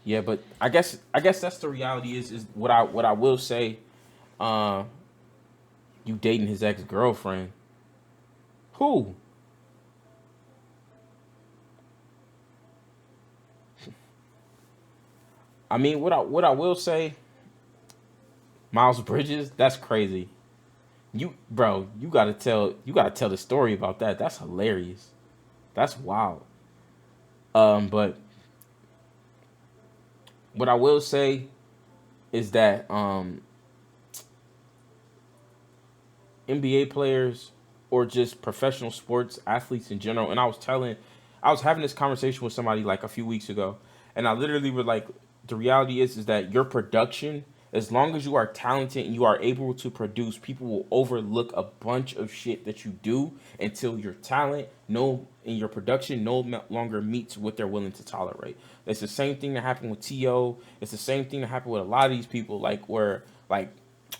Yeah, but I guess that's the reality is what I will say. Uh, you dating his ex girlfriend? Who? I mean, what I will say, Miles Bridges. That's crazy. Bro, you gotta tell the story about that. That's hilarious. That's wild. But what I will say is that NBA players or just professional sports athletes in general. And I was having this conversation with somebody like a few weeks ago, and I literally were like, the reality is that your production, as long as you are talented and you are able to produce, people will overlook a bunch of shit that you do until your talent no in your production no longer meets what they're willing to tolerate. It's the same thing that happened with To. It's the same thing that happened with a lot of these people, like where like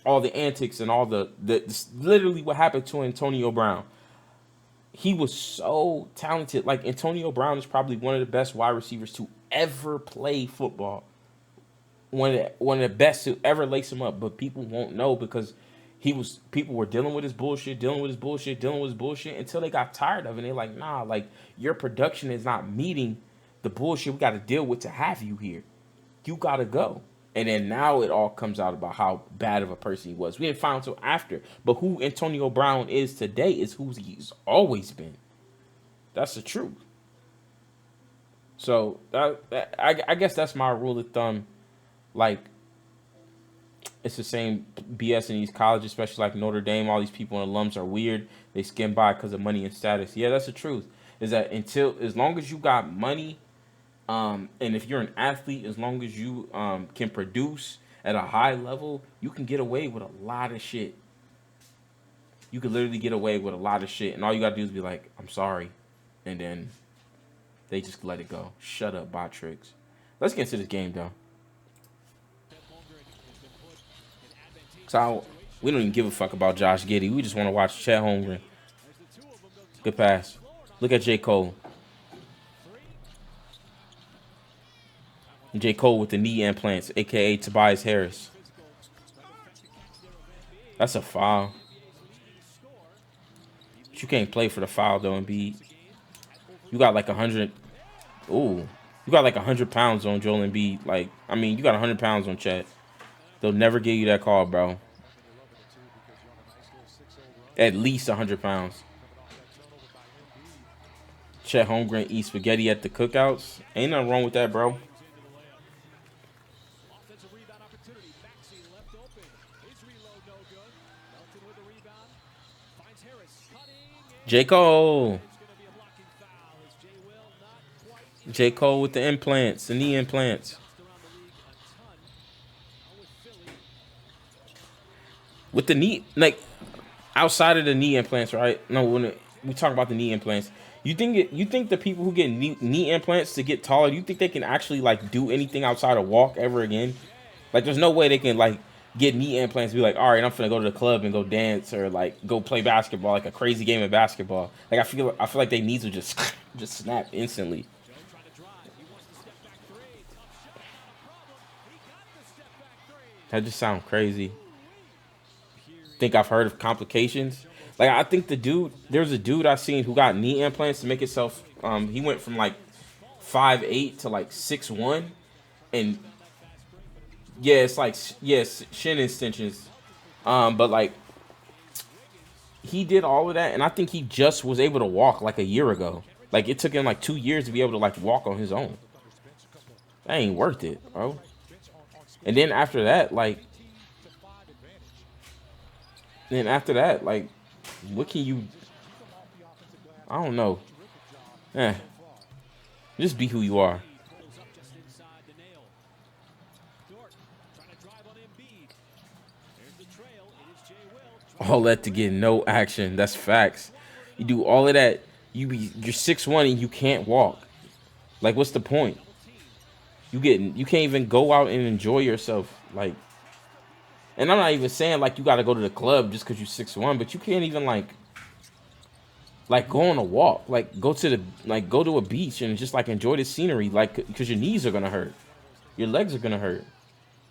all the antics and all the literally what happened to Antonio Brown. He was so talented. Like Antonio Brown is probably one of the best wide receivers to ever play football. One of the best to ever lace him up, but people won't know because people were dealing with his bullshit, dealing with his bullshit, dealing with his bullshit until they got tired of it. And they're like, nah, like your production is not meeting the bullshit we got to deal with to have you here. You gotta go. And then now it all comes out about how bad of a person he was. We didn't find out until after. But who Antonio Brown is today is who he's always been. That's the truth. So I guess that's my rule of thumb. Like it's the same BS in these colleges, especially like Notre Dame. All these people and alums are weird. They skim by because of money and status. Yeah, that's the truth. Is that until as long as you got money, and if you're an athlete, as long as you can produce at a high level, you can get away with a lot of shit. You can literally get away with a lot of shit, and all you gotta do is be like, "I'm sorry," and then they just let it go. Shut up, bot tricks. Let's get into this game, though. So we don't even give a fuck about Josh Giddey. We just want to watch Chet Holmgren. Good pass. Look at J. Cole. J. Cole with the knee implants, aka Tobias Harris. That's a foul. But you can't play for the foul though, Embiid. You got like 100. Ooh, you got like 100 pounds on Joel Embiid. Like, I mean, you got 100 pounds on Chet. They'll never give you that call, bro. At least 100 pounds. Chet Holmgren eat spaghetti at the cookouts. Ain't nothing wrong with that, bro. J. Cole. J. Cole with the implants, the knee implants. With the knee, like outside of the knee implants, right? No, we talk about the knee implants. You think the people who get knee implants to get taller, you think they can actually like do anything outside of walk ever again? Like, there's no way they can like get knee implants and be like, all right, I'm finna go to the club and go dance or like go play basketball, like a crazy game of basketball. Like I feel like their knees would just just snap instantly. That just sounds crazy. Think I've heard of complications. Like I think there's a dude I seen who got knee implants to make himself. He went from like 5'8" to like 6'1", and yeah, it's like yes, shin extensions. But like he did all of that, and I think he just was able to walk like a year ago. Like it took him like 2 years to be able to like walk on his own. That ain't worth it, bro. And then after that, like, what can you? I don't know. Eh, just be who you are. All that to get no action. That's facts. You do all of that. You're 6'1" and you can't walk. Like, what's the point? You can't even go out and enjoy yourself. Like, and I'm not even saying like you got to go to the club just because you're 6'1", but you can't even like go on a walk, like go to a beach and just like enjoy the scenery, like because your knees are gonna hurt. Your legs are gonna hurt.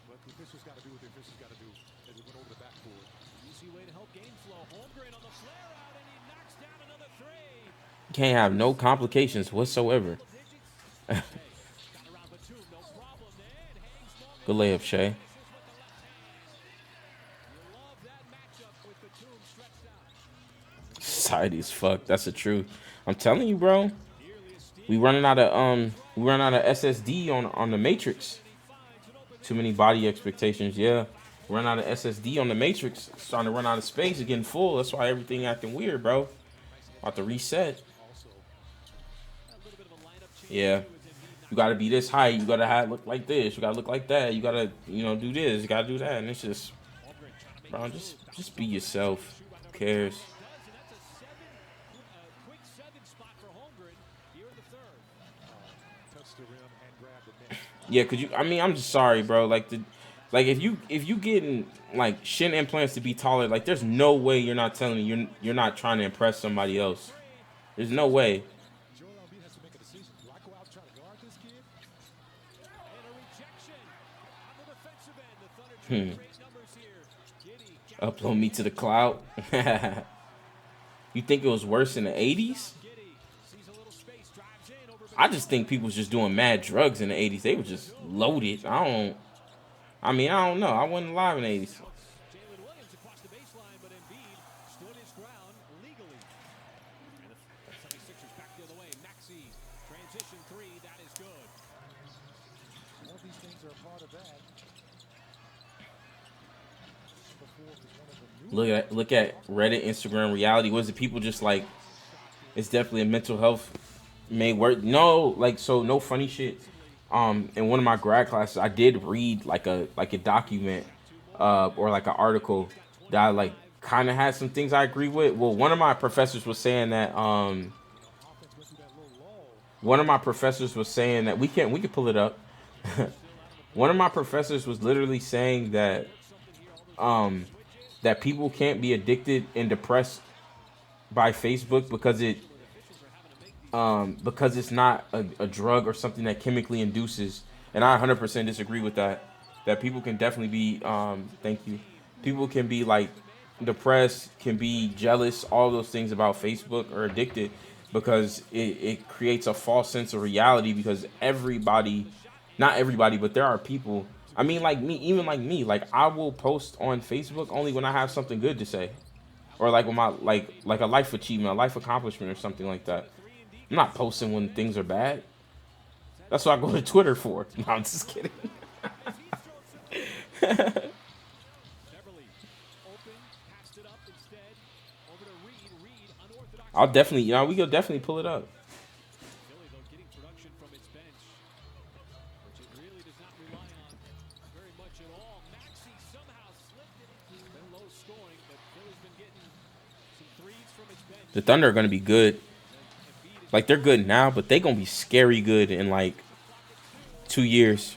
But the officials got to do what the officials got to do as we went over the backboard. Easy way to help game flow. Holmgren on the flare out, and he knocks down another three. Can't have no complications whatsoever. Double digits. Shea got around Batum, no problem there. And hangs long Good enough. layup, Shay. Finishes with the left hand. You love that matchup with Batum stretched out. Society's fucked. That's the truth. I'm telling you, bro. Nearly a steal. We run out of SSD on the Matrix. And he finds an open Too many body expectations. Yeah. Run out of SSD on the Matrix. Starting to run out of space. It's getting full. That's why everything acting weird, bro. About to reset. Also, a little bit of a lineup change. Yeah. Too, as Embiid You gotta be this height. You gotta have look like this. You gotta look like that. You gotta, do this. You gotta do that. And it's just, Holmgren trying to make bro, the just be yourself. Who cares? does, and that's a quick seven spot for Holmgren here in the third. touched the rim and grabbed the net. Yeah, cause I'm just sorry, bro. Like if you getting like shin implants to be taller, like there's no way you're not telling me you're not trying to impress somebody else. There's no way. Joel Embiid has to make a decision. Do I go out and try to guard this kid? And a rejection on the defensive end. The Thunder trying to create numbers here. Giddey Upload me to the cloud. You think it was worse in the 80s? Giddey sees a little space, drives in over I just think people was just doing mad drugs in the 80s. They were just loaded. I don't know. I wasn't alive in the 80s. Jalen Williams across the baseline, but Embiid stood his ground legally. And the 76ers back the other way. Maxey, transition three, that is good. All these things are a part of that. Before was one of the new Look at Reddit, Instagram, reality. Was it people just like it's definitely a mental health made work? No, like so no funny shit. In one of my grad classes, I did read like a document, or like an article that I like kind of had some things I agree with. Well, one of my professors was saying that offense went through that little lull. one of my professors was saying that we could pull it up. One of my professors was literally saying that that people can't be addicted and depressed by Facebook because it's not a drug or something that chemically induces. And I 100% disagree with that. That people can definitely be, thank you. People can be like depressed, can be jealous, all those things about Facebook or addicted because it creates a false sense of reality because everybody, not everybody, but there are people. I mean, like me, even like me, like I will post on Facebook only when I have something good to say, or like when my like a life achievement, a life accomplishment, or something like that. I'm not posting when things are bad. That's what I go to Twitter for. No, I'm just kidding. Beverly, open, passed it up instead. Over to Reed. Reed, unorthodox. I'll definitely, we could definitely pull it up. Philly, though, getting production from its bench, which it really does not rely on very much at all. Maxey somehow slipped it. It's been low scoring, but Philly's been getting some threes from its bench. The Thunder are gonna be good. Embiid is Like they're good now, but they gonna be scary good in like 2 years.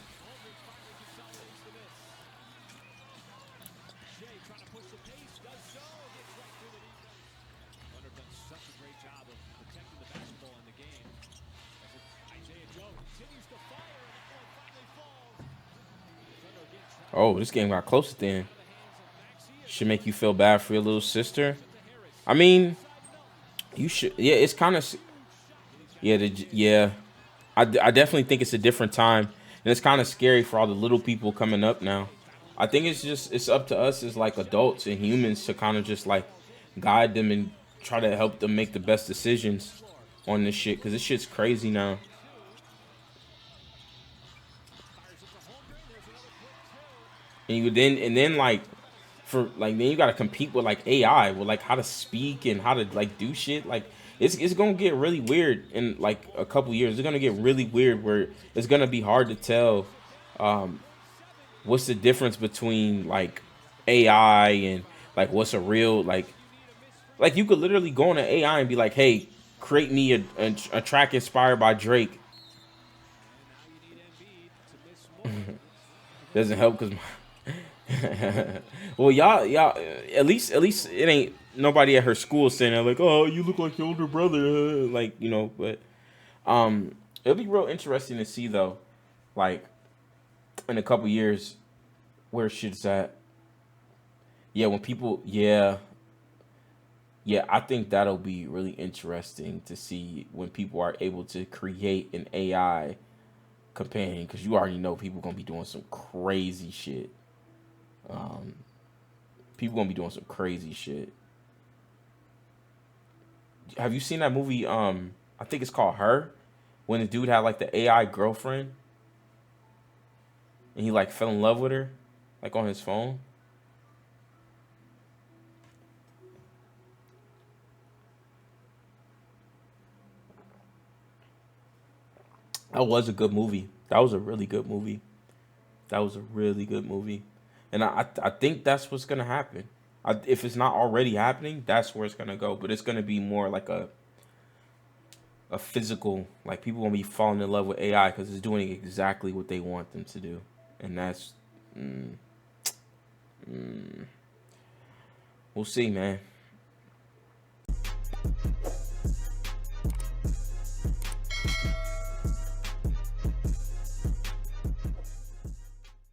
Shea trying to push the pace, does so, gets right through the defense. Thunder done such a great job of protecting the basketball in the game. As Isaiah Joe continues to fire, and that one finally falls. Thunder again trapped Oh, this game got close at the end. out of the hands of Maxey as Should make you feel bad for your little sister. I mean, you should. Yeah, it's kind of. Yeah, yeah. I definitely think it's a different time, and it's kind of scary for all the little people coming up now. I think it's up to us as like adults and humans to kind of just like guide them and try to help them make the best decisions on this shit because this shit's crazy now. And then like for like then you gotta compete with like AI with like how to speak and how to like do shit. Like it's gonna get really weird in like a couple years. It's gonna get really weird where it's gonna be hard to tell what's the difference between like AI and like what's a real like you could literally go on an AI and be like, hey, create me a track inspired by Drake. Doesn't help because well, y'all, at least it ain't nobody at her school saying that like, oh, you look like your older brother, like But it'll be real interesting to see though, like in a couple years, where shit's at. Yeah, when people, yeah, I think that'll be really interesting to see when people are able to create an AI companion, because you already know people gonna be doing some crazy shit. Um, People gonna be doing some crazy shit. Have you seen that movie? I think it's called Her, when the dude had like the AI girlfriend and he like fell in love with her, like on his phone. That was a good movie. That was a really good movie. That was a really good movie, and I think that's what's gonna happen. If it's not already happening, that's where it's gonna go. But it's gonna be more like a physical, like people gonna be falling in love with AI because it's doing exactly what they want them to do, and that's mm, mm, we'll see, man.